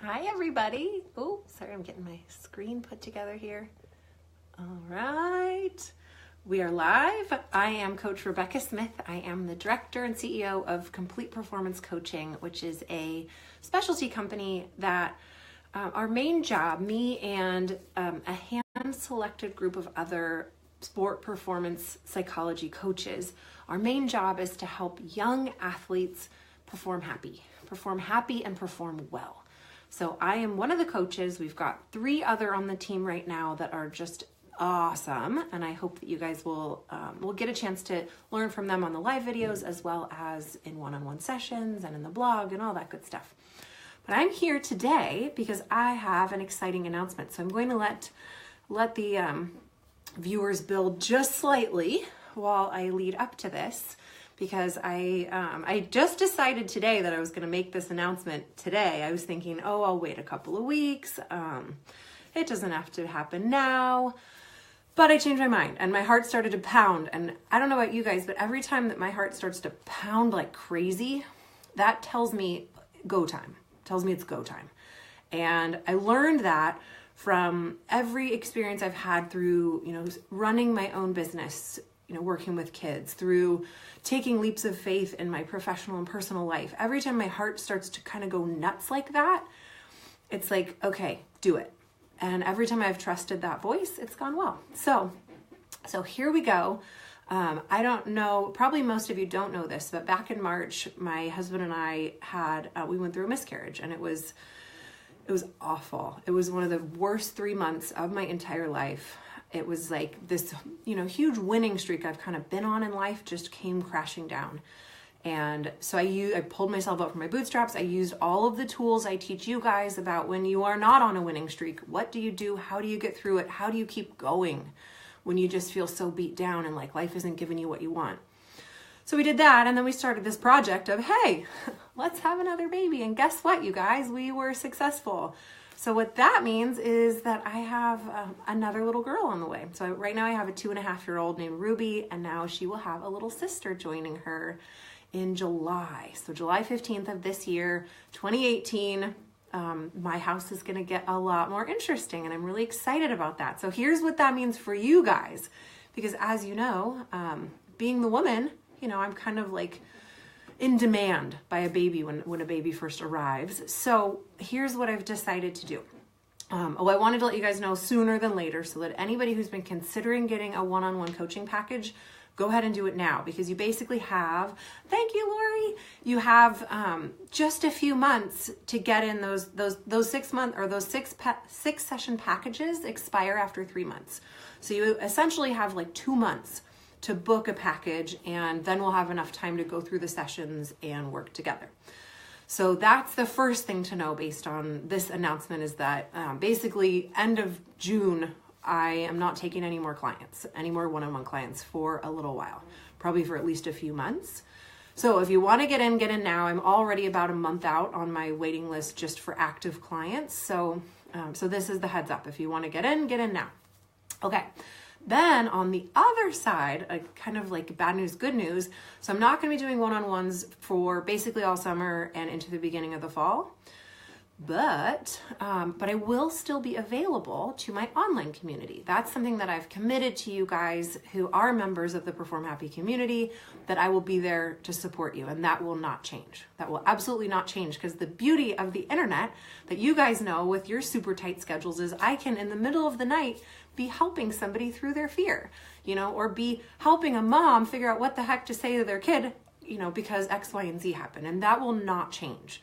Hi, everybody. Oh, sorry, I'm getting my screen put together here. All right. We are live. I am Coach Rebecca Smith. I am the director and CEO of Complete Performance Coaching, which is a specialty company that our main job, me and a hand-selected group of other sport performance psychology coaches, our main job is to help young athletes perform happy and perform well. So I am one of the coaches. We've got 3 other on the team right now that are just awesome, and I hope that you guys will get a chance to learn from them on the live videos as well as in one-on-one sessions and in the blog and all that good stuff. But I'm here today because I have an exciting announcement. So I'm going to let the viewers build just slightly while I lead up to this, because I just decided today that I was going to make this announcement today. I was thinking, I'll wait a couple of weeks. It doesn't have to happen now. But I changed my mind and my heart started to pound. And I don't know about you guys, but every time that my heart starts to pound like crazy, that tells me go time. Tells me it's go time. And I learned that from every experience I've had through, running my own business, working with kids, through taking leaps of faith in my professional and personal life. Every time my heart starts to kind of go nuts like that, it's like, okay, do it. And every time I've trusted that voice, it's gone well. So here we go. I don't know, probably most of you don't know this, but back in March, my husband and I we went through a miscarriage, and it was awful. It was one of the worst 3 months of my entire life. It was like this, huge winning streak I've kind of been on in life just came crashing down. And so I pulled myself up from my bootstraps. I used all of the tools I teach you guys about when you are not on a winning streak. What do you do? How do you get through it? How do you keep going when you just feel so beat down and like life isn't giving you what you want? So we did that, and then we started this project of, hey, let's have another baby. And guess what, you guys? We were successful. So what that means is that I have another little girl on the way. So right now I have a 2.5-year-old named Ruby, and now she will have a little sister joining her in July. So July 15th of this year, 2018, my house is going to get a lot more interesting, and I'm really excited about that. So here's what that means for you guys, because as you know, being the woman, I'm kind of like in demand by a baby when a baby first arrives. So here's what I've decided to do. I wanted to let you guys know sooner than later, so that anybody who's been considering getting a one-on-one coaching package, go ahead and do it now, because you basically have, thank you, Lori, you have just a few months to get in those 6 month or those six session packages expire after 3 months. So you essentially have like 2 months to book a package, and then we'll have enough time to go through the sessions and work together. So that's the first thing to know based on this announcement, is that basically end of June, I am not taking any more one-on-one clients for a little while, probably for at least a few months. So if you want to get in now. I'm already about a month out on my waiting list just for active clients. So this is the heads up. If you want to get in now. Okay. Then on the other side, kind of like bad news, good news. So I'm not going to be doing one-on-ones for basically all summer and into the beginning of the fall. But I will still be available to my online community. That's something that I've committed to you guys who are members of the Perform Happy community, that I will be there to support you, and that will not change. That will absolutely not change, because the beauty of the internet that you guys know with your super tight schedules is I can, in the middle of the night, be helping somebody through their fear, or be helping a mom figure out what the heck to say to their kid, because X, Y, and Z happened, and that will not change.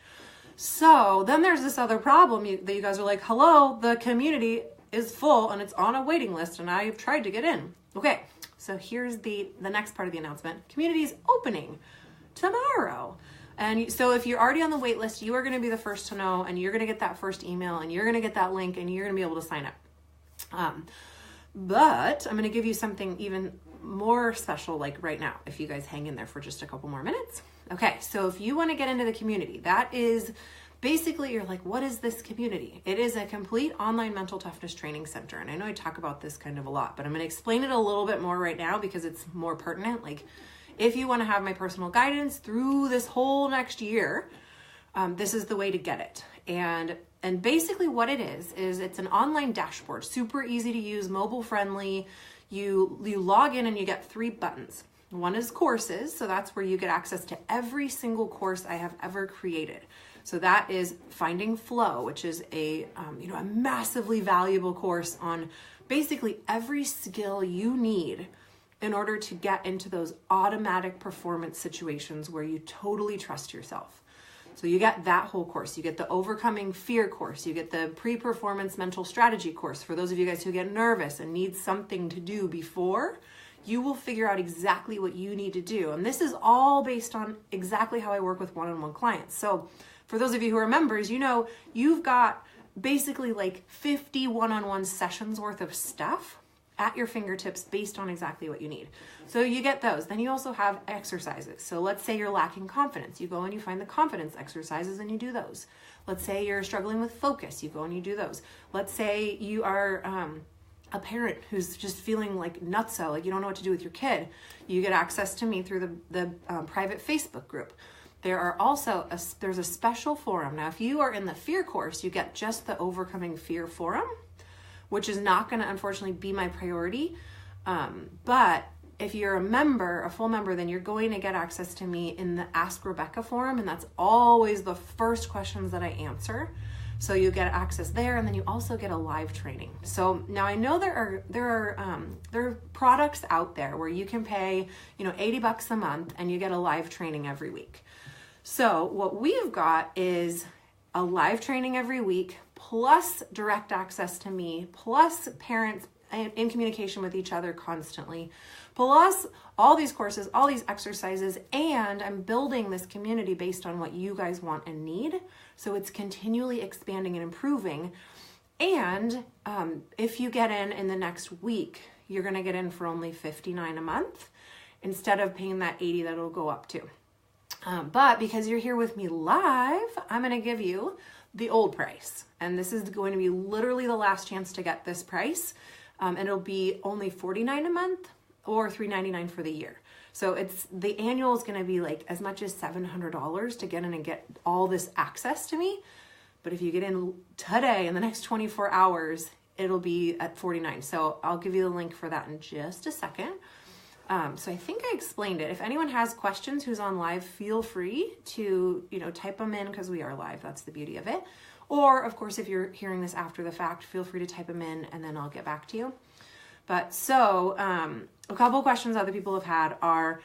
So then there's this other problem that you guys are like, hello, the community is full and it's on a waiting list and I've tried to get in. Okay, so here's the next part of the announcement. Community is opening tomorrow. And so if you're already on the wait list, you are going to be the first to know, and you're going to get that first email, and you're going to get that link, and you're going to be able to sign up. But I'm going to give you something even more special, like right now, if you guys hang in there for just a couple more minutes. Okay, so if you want to get into the community, that is basically, you're like, what is this community? It is a complete online mental toughness training center. And I know I talk about this kind of a lot, but I'm going to explain it a little bit more right now because it's more pertinent. Like, if you want to have my personal guidance through this whole next year, this is the way to get it. And basically what it is it's an online dashboard, super easy to use, mobile friendly. You log in and you get 3 buttons. One is courses, so that's where you get access to every single course I have ever created. So that is Finding Flow, which is a massively valuable course on basically every skill you need in order to get into those automatic performance situations where you totally trust yourself. So you get that whole course. You get the Overcoming Fear course. You get the Pre-Performance Mental Strategy course. For those of you guys who get nervous and need something to do before, you will figure out exactly what you need to do. And this is all based on exactly how I work with one-on-one clients. So for those of you who are members, you've got basically like 50 one-on-one sessions worth of stuff at your fingertips based on exactly what you need. So you get those. Then you also have exercises. So let's say you're lacking confidence. You go and you find the confidence exercises and you do those. Let's say you're struggling with focus. You go and you do those. Let's say you are a parent who's just feeling like nutso, like you don't know what to do with your kid. You get access to me through the private Facebook group. There are also, there's a special forum. Now, if you are in the fear course, you get just the Overcoming Fear forum, which is not going to unfortunately be my priority. But if you're a full member, then you're going to get access to me in the Ask Rebecca forum. And that's always the first questions that I answer. So you get access there, and then you also get a live training. So now I know there are products out there where you can pay, $80 a month and you get a live training every week. So what we've got is a live training every week, plus direct access to me, plus parents in communication with each other constantly, plus all these courses, all these exercises, and I'm building this community based on what you guys want and need. So it's continually expanding and improving. And if you get in the next week, you're going to get in for only $59 a month instead of paying that $80 that it'll go up to. But because you're here with me live, I'm going to give you the old price. And this is going to be literally the last chance to get this price. And it'll be only $49 a month or $399 for the year. So the annual is going to be like as much as $700 to get in and get all this access to me. But if you get in today in the next 24 hours, it'll be at $49. So I'll give you the link for that in just a second. So I think I explained it. If anyone has questions who's on live, feel free to, type them in because we are live. That's the beauty of it. Or of course, if you're hearing this after the fact, feel free to type them in and then I'll get back to you. But so a couple questions other people have had are,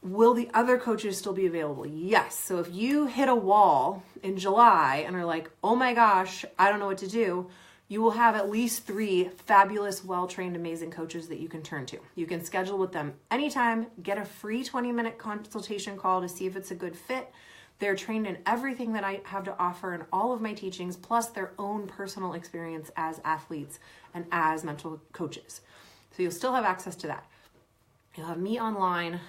will the other coaches still be available? Yes. So if you hit a wall in July and are like, oh my gosh, I don't know what to do, you will have at least 3 fabulous, well-trained, amazing coaches that you can turn to. You can schedule with them anytime, get a free 20-minute consultation call to see if it's a good fit. They're trained in everything that I have to offer in all of my teachings, plus their own personal experience as athletes and as mental coaches. So you'll still have access to that. You'll have me online,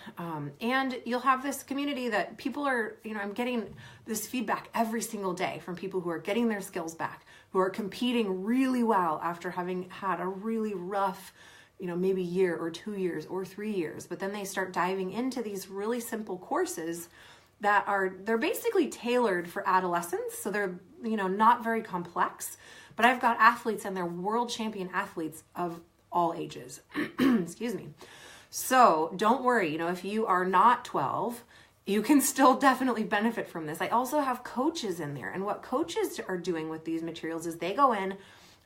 and you'll have this community that people are, I'm getting this feedback every single day from people who are getting their skills back, who are competing really well after having had a really rough, maybe year or 2 years or 3 years. But then they start diving into these really simple courses they're basically tailored for adolescents. So they're, not very complex, but I've got athletes and they're world champion athletes of all ages. Excuse me. So don't worry, if you are not 12, you can still definitely benefit from this. I also have coaches in there, and what coaches are doing with these materials is they go in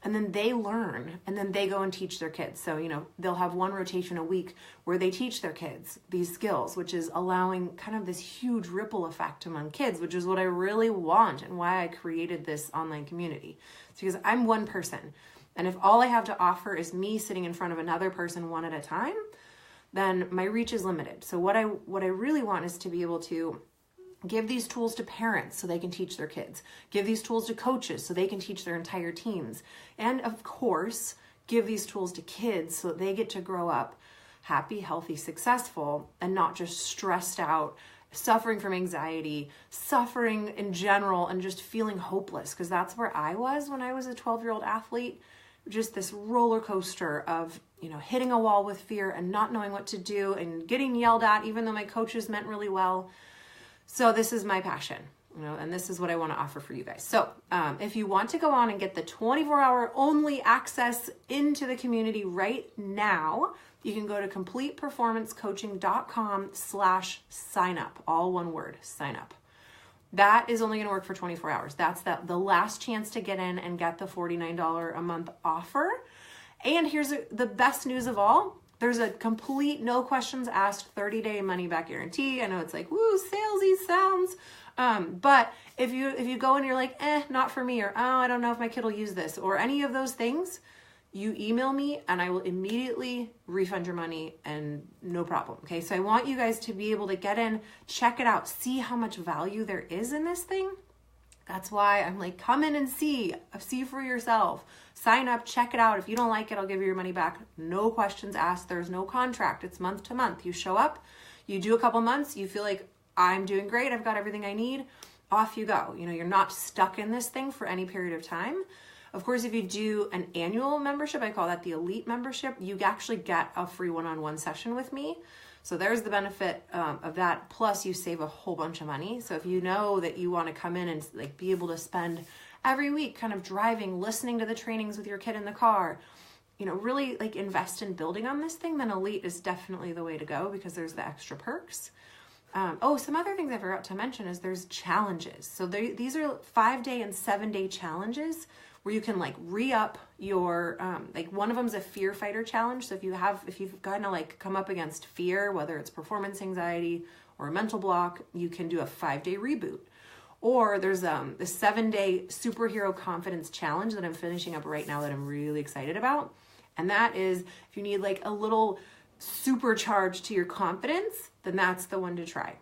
and then they learn and then they go and teach their kids. So, they'll have one rotation a week where they teach their kids these skills, which is allowing kind of this huge ripple effect among kids, which is what I really want and why I created this online community. It's because I'm one person. And if all I have to offer is me sitting in front of another person one at a time, then my reach is limited. So what I really want is to be able to give these tools to parents so they can teach their kids. Give these tools to coaches so they can teach their entire teams. And of course, give these tools to kids so that they get to grow up happy, healthy, successful, and not just stressed out, suffering from anxiety, suffering in general, and just feeling hopeless. Because that's where I was when I was a 12-year-old athlete. Just this roller coaster of, hitting a wall with fear and not knowing what to do and getting yelled at, even though my coaches meant really well. So this is my passion. and this is what I want to offer for you guys. So if you want to go on and get the 24-hour only access into the community right now, you can go to completeperformancecoaching.com/sign-up, all one word, sign up. That is only going to work for 24 hours. That's the last chance to get in and get the $49 a month offer. And here's the best news of all. There's a complete, no questions asked, 30-day money-back guarantee. I know it's like, woo, salesy sounds. But if you go and you're like, not for me, or, oh, I don't know if my kid will use this, or any of those things, you email me and I will immediately refund your money and no problem. Okay. So I want you guys to be able to get in, check it out, see how much value there is in this thing. That's why I'm like, come in and see for yourself, sign up, check it out. If you don't like it, I'll give you your money back. No questions asked. There's no contract. It's month to month. You show up, you do a couple months, you feel like I'm doing great. I've got everything I need. Off you go. You're not stuck in this thing for any period of time. Of course, if you do an annual membership, I call that the elite membership, you actually get a free one-on-one session with me. So there's the benefit of that. Plus you save a whole bunch of money. So if you know that you want to come in and like be able to spend every week kind of driving, listening to the trainings with your kid in the car, really like invest in building on this thing, then elite is definitely the way to go because there's the extra perks. Some other things I forgot to mention is there's challenges. So these are 5-day and 7-day challenges where you can like re-up your, like one of them is a fear fighter challenge. So if you've kind of like come up against fear, whether it's performance anxiety or a mental block, you can do a 5-day reboot. Or there's the 7-day superhero confidence challenge that I'm finishing up right now that I'm really excited about. And that is if you need like a little supercharge to your confidence, then that's the one to try.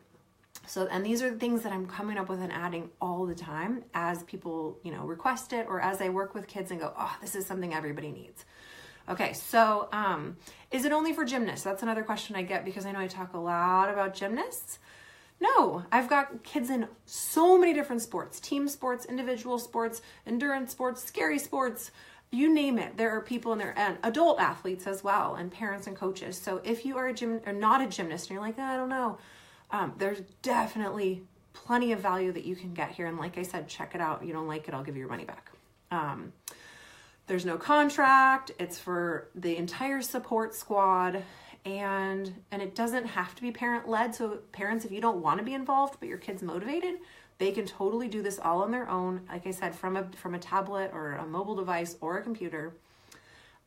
So, and these are the things that I'm coming up with and adding all the time as people, request it, or as I work with kids and go, oh, this is something everybody needs. Okay. So, is it only for gymnasts? That's another question I get because I know I talk a lot about gymnasts. No, I've got kids in so many different sports, team sports, individual sports, endurance sports, scary sports, you name it. There are people in there, and adult athletes as well, and parents and coaches. So if you are not a gymnast and you're like, I don't know, there's definitely plenty of value that you can get here. And like I said, check it out. You don't like it, I'll give you your money back. There's no contract. It's for the entire support squad. And it doesn't have to be parent-led. So parents, if you don't want to be involved, but your kid's motivated, they can totally do this all on their own. Like I said, from a tablet or a mobile device or a computer.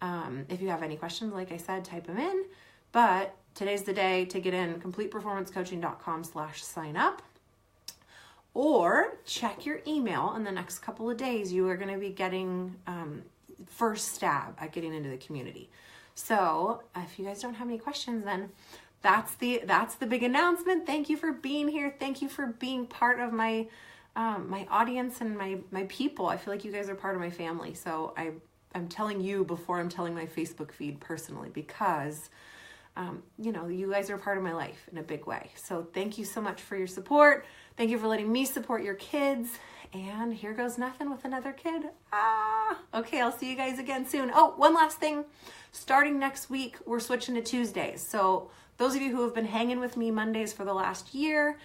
If you have any questions, like I said, type them in. But today's the day to get in, completeperformancecoaching.com/sign-up. Or check your email in the next couple of days. You are going to be getting first stab at getting into the community. So if you guys don't have any questions, then that's the big announcement. Thank you for being here. Thank you for being part of my my audience and my people. I feel like you guys are part of my family. So I'm telling you before I'm telling my Facebook feed personally, because you guys are part of my life in a big way. So thank you so much for your support. Thank you for letting me support your kids. And here goes nothing with another kid. Okay, I'll see you guys again soon. Oh, one last thing. Starting next week, we're switching to Tuesdays. So those of you who have been hanging with me Mondays for the last year,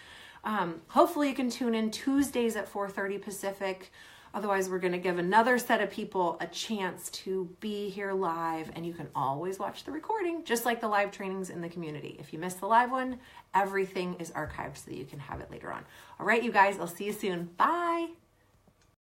hopefully you can tune in Tuesdays at 4:30 Pacific. Otherwise, we're going to give another set of people a chance to be here live, and you can always watch the recording, just like the live trainings in the community. If you missed the live one, everything is archived so that you can have it later on. All right, you guys, I'll see you soon. Bye.